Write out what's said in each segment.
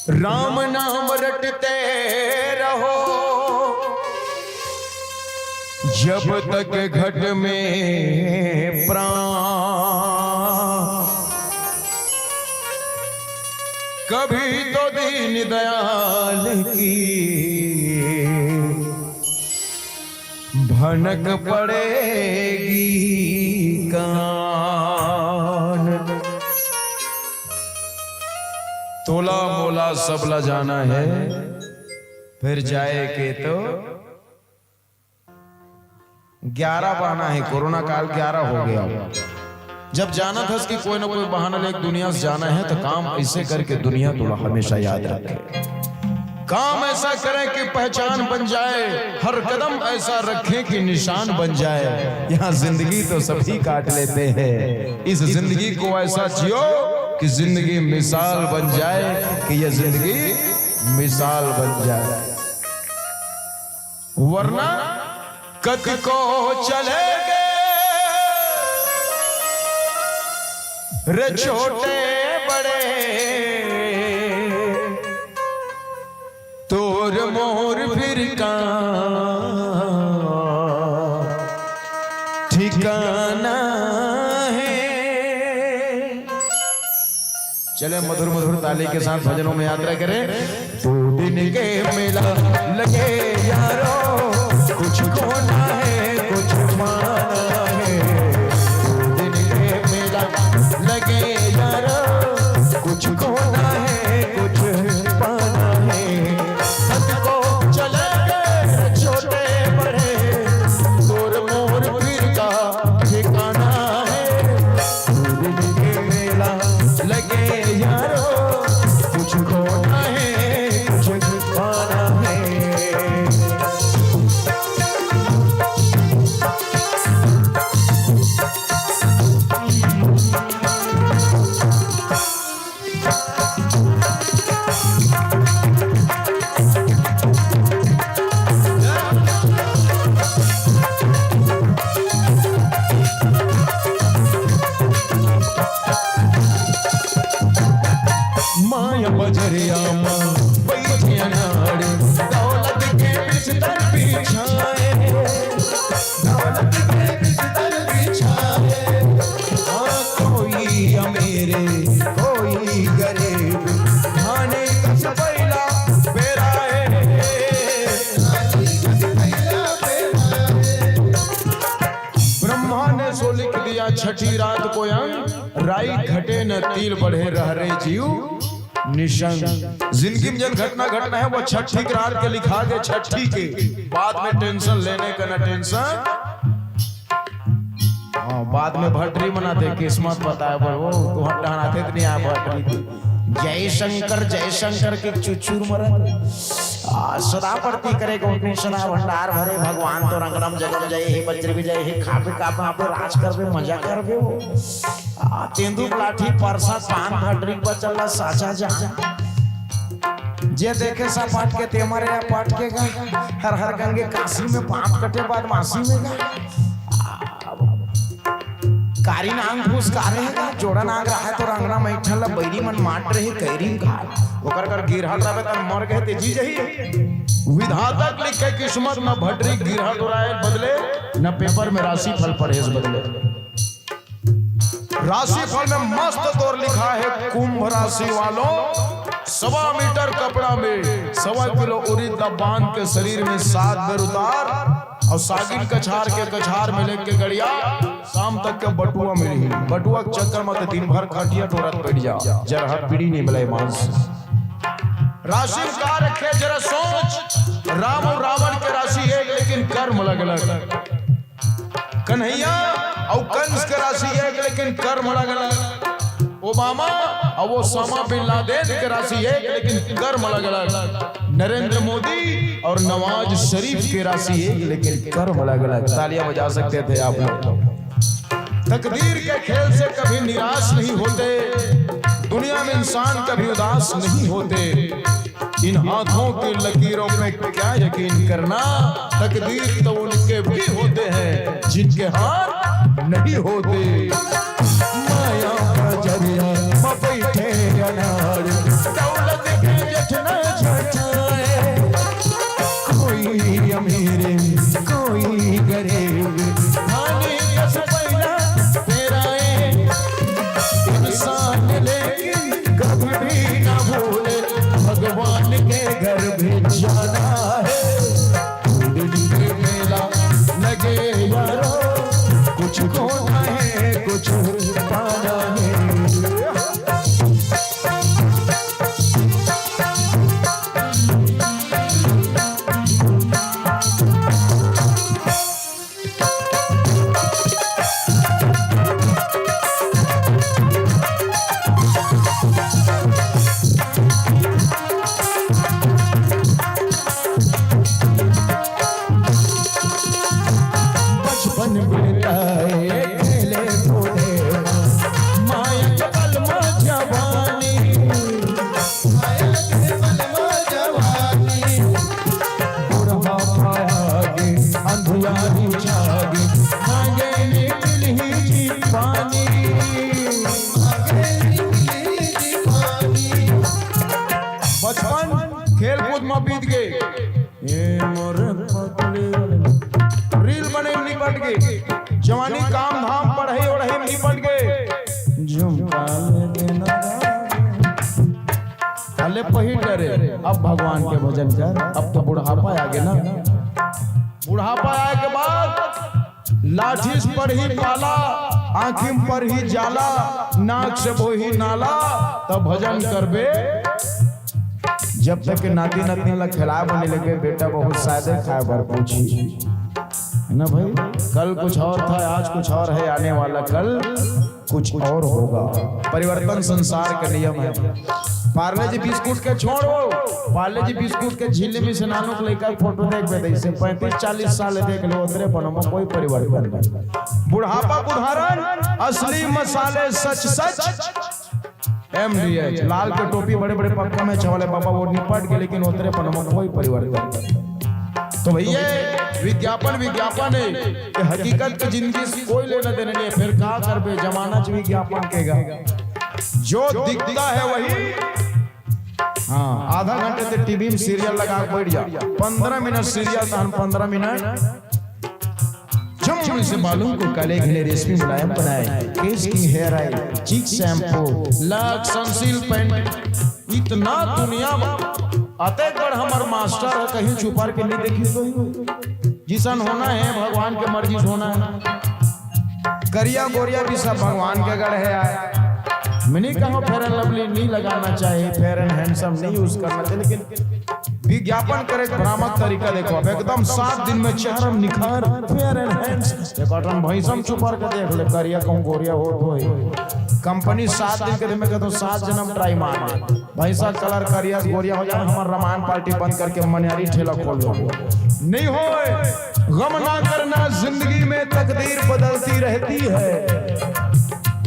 राम नाम रटते रहो जब तक घट में प्राण। कभी तो दीन दयाल की भनक पड़ेगी कान। तोला मोला सबला जाना है, फिर जाए के तो 11 बहाना है। कोरोना काल 11 हो गया। जब जाना था कि कोई ना कोई बहाना लेके दुनिया से जाना है, तो काम ऐसे करके दुनिया थोड़ा हमेशा याद रखे। काम ऐसा करें कि पहचान बन जाए, हर कदम ऐसा रखें कि निशान बन जाए। यहाँ जिंदगी तो सभी काट लेते हैं, इस जिंदगी को ऐसा जियो कि जिंदगी मिसाल बन जाए, कि यह जिंदगी मिसाल बन जाए। वरना कद को चलेंगे रे छोटे बड़े, तोर मोर फिर का ठिकाना है। चले मधुर मधुर ताली के साथ भजनों में यात्रा करें। 2 दिन के मेला लगे यारो, कुछ खोना है कुछ पाना है। 2 दिन के मेला लगे यारो, कुछ खोना है कुछ पाना है। सबको चले गए छोटे बड़े, तोर मोर फिर का ठिकाना है। 2 दिन के मेला लगे यारो, कुछ खोना है कुछ पाना है। माया बजरिया माँ बैठे अनाड़े, दौलत के बिस्तर बिछाए, दौलत के बिस्तर बिछाए। हाँ कोई अमीरे कोई गरीब, खाने का सबैला बेराए। ब्रह्मा ने सो लिख दिया छठी रात को अंग, राई घटे न तिल बढ़े रह रे जीव निशंग। जिंदगी में जब घटना घटना है वो छठी की रात के लिखा गया, छठी के बाद में टेंशन लेने का न टेंशन। बाद में भट्टी मनाते, किस्मत पता है पर वो तो हटाते नहीं आ भट्टी। जय शंकर के चुचुर मरन सदा प्रति करे गोपी सदा भंडार भरे। भगवान तो रंगरम जगम जय हे वज्र विजय हे, खापे कापे आपे राज करबे मजा करबे। तेंदुक लाठी परसा पान भटरी पर चला साचा जा, जे देखे सा पाट के ते मरे या पाट के गा। हर हर गंगे काशी में पाप कटे बाद मासी में गा। कारी नांग फूस कारे है, जोड़ा नांग रहा है तो रंगना मैठल बैरी मन माट रहे कैरी घा। ओकर कर गिरहट रहे त मर गए ते जी जही। विधातक लिखे किस्मत न भटरी गिरहट उड़ाए बदले, न पेपर में राशि फल परहेज बदले। राशि फल में मस्त तौर लिखा है कुंभ राशि वालों, 1.25 मीटर कपड़ा में 1.25 किलो उड़ीद बांध के शरीर में 7 बेर उतार, और सागिन कछार के कछार में लेके गड़िया शाम तक के बटुआ में रही। बटुआ के चक्कर में तो दिन भर खटिया टोरत बैठ जा, जरा पीढ़ी नहीं मिले मांस। राशि का रखे जरा सोच, राम और रावण के राशि एक लेकिन कर्म अलग अलग। कन्हैया और कंस के राशि एक लेकिन कर्म अलग अलग। ओबामा और वो सामा बिन लादेन के राशि एक लेकिन कर्म अलग अलग। नरेंद्र मोदी और नवाज शरीफ के राशि एक लेकिन कर्म अलग अलग। तालियां बजा सकते थे आप लोग। तकदीर के खेल से कभी निराश नहीं होते, दुनिया में इंसान कभी उदास नहीं होते। इन हाथों की लकीरों पे क्या यकीन करना, तकदीर तो उनके भी होते हैं जिनके हाथ नहीं होते। माया बजरिया बैठे अनार, दौलत के पाना है। खेल कूद में बीत गए, रील बने निपट गए, जवानी काम धाम पढ़ाई ओढ़ाई में निपट गए। अले पहिल डरे, अब भगवान के भजन कर। अब तो बुढ़ापा आ गया ना, बुढ़ापा आए के बाद लाठी पर ही पाला, आँखिम पर ही जाला, नाक से बोही नाला, तब भजन करबे। जब तक के नाती नतनी ला खिलाए बने लगे, बेटा बहुत शायद खाए बर पूछी है ना भाई। कल कुछ और था, आज कुछ और है, आने वाला कल कुछ और होगा। परिवर्तन संसार का नियम है। पार्ले जी बिस्कुट के छोड़ो, पार्ले जी बिस्कुट के झिल्ली में से नानों को लेकर फोटो देख बे, इसे 35-40 साल देख लो, उतरे पनो में कोई परिवर्तन नहीं। बुढ़ापा उदाहरण, असली मसाले सच सच। MDH लाल के टोपी बड़े बड़े पक्का में चवले बाबा वो निपट के, लेकिन उतरे पनो में कोई परिवर्तन। तो भैया विज्ञापन विज्ञापन है कि हकीकत की जिंदगी से कोई लेना देना नहीं। फिर क्या करबे, जमाना च विज्ञापन केगा, जो दिखता है वही। हाँ, आधा घंटे से टीवी में सीरियल लगा बैठ जा, 15 मिनट सीरियल था, 15 मिनट जम से बालों को काले घने रेशमी मुलायम बनाए, केस की हेयर ऑयल, चीक शैम्पू, लक्स सनसिल्क पेंट, इतना दुनिया अतेगढ़ हमार मास्टर है, कहीं छुपा के नहीं देखी तो जिसन होना है भगवान के मर्जी होना है। करिया गोरिया भी सब भगवान के गढ़ है आया। मैंने कहा फेयर एंड लवली नहीं लगाना चाहिए, फेयर एंड हैंडसम नहीं यूज करना चाहिए, लेकिन विज्ञापन करे भ्रामक तरीका देखो। अब एकदम 7 दिन में चेहरा निखार, फेयर एंड हैंडसम, एक बटन भैंसम छुपर के देख ले, करिया कहूं गोरिया हो तो कंपनी 7 दिन के दिन में कहते 7 जन्म ट्राई मार, भैंसा कलर करिया गोरिया हो जाए, हमारा रामायण पार्टी बंद करके मनियारी ठेला खोल दो। नहीं हो, गम ना करना, जिंदगी में तकदीर बदलती रहती है।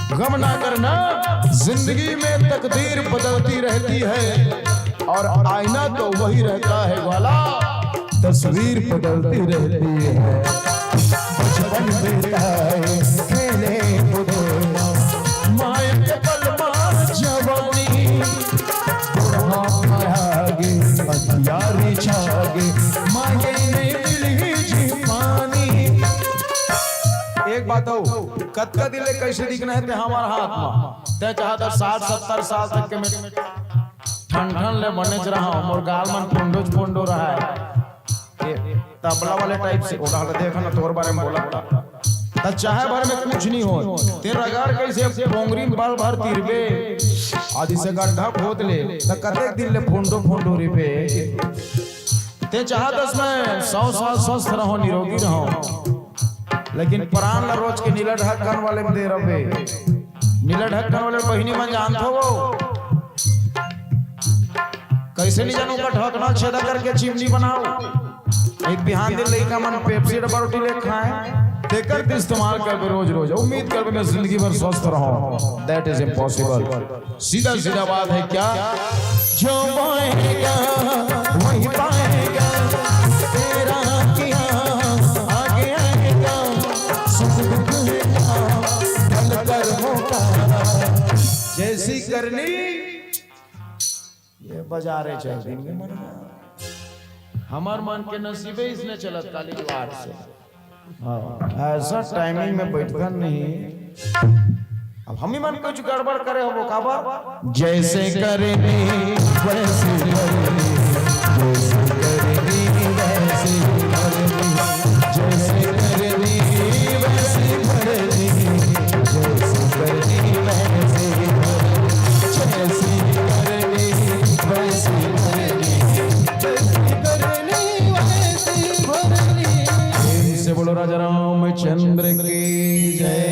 गम ना करना, जिंदगी में तकदीर बदलती रहती है, और आईना तो वही रहता है वाला, तस्वीर बदलती रहती है। बचपन बिताए खेले बुढ़ापा, माए के पलमा जवानी, बुढ़ापा आगे हथियारी छागे, मांगे नहीं मिली जी पानी। एक बात हो, कतका दिले कैसे दिखना है ते हमारा हाथ में, ते चाहता 60-70 साल तक के मैं ठन ले बने रहा हूँ, मोर गाल मन फोंडो रहा है, तबला वाले टाइप से उड़ा देखा ना, तोर बारे में बोला तो चाहे भर में कुछ नहीं हो, तेरा अगर कैसे पोंगरी बाल भर तिरबे, आदि से गड्ढा खोद ले तो कते दिन ले फोंडो रिबे। ते चाहत में 100 साल स्वस्थ रहो, निरोगी रहो, लेकिन प्राण ला रोज के नीला ढक्कन वाले में दे रहे। नीला ढक्कन वाले बहिनी मन जानते हो कैसे नहीं जानू का ढकना छेदा करके चिमनी बनाओ। एक बिहान दिन लइका मन पेप्सी डब्बा रोटी ले खाए, तेकर इस्तेमाल कर रोज उम्मीद कर मैं जिंदगी भर स्वस्थ रहूं, दैट इज इम्पॉसिबल। सीधा बात है क्या, जो पाएगा वही पाएगा, तेरा किया आगे आएगा, सुख दुख ढल कर होगा, जैसी करनी ये बाजारे चल दिन में मन, हमार मन के नसीबे इसने चलत काली वार से। ऐसा टाइमिंग में बैठकर नहीं, अब हम ही मन कुछ गड़बड़ करे हो, वो काबा जैसे करे वैसे करे।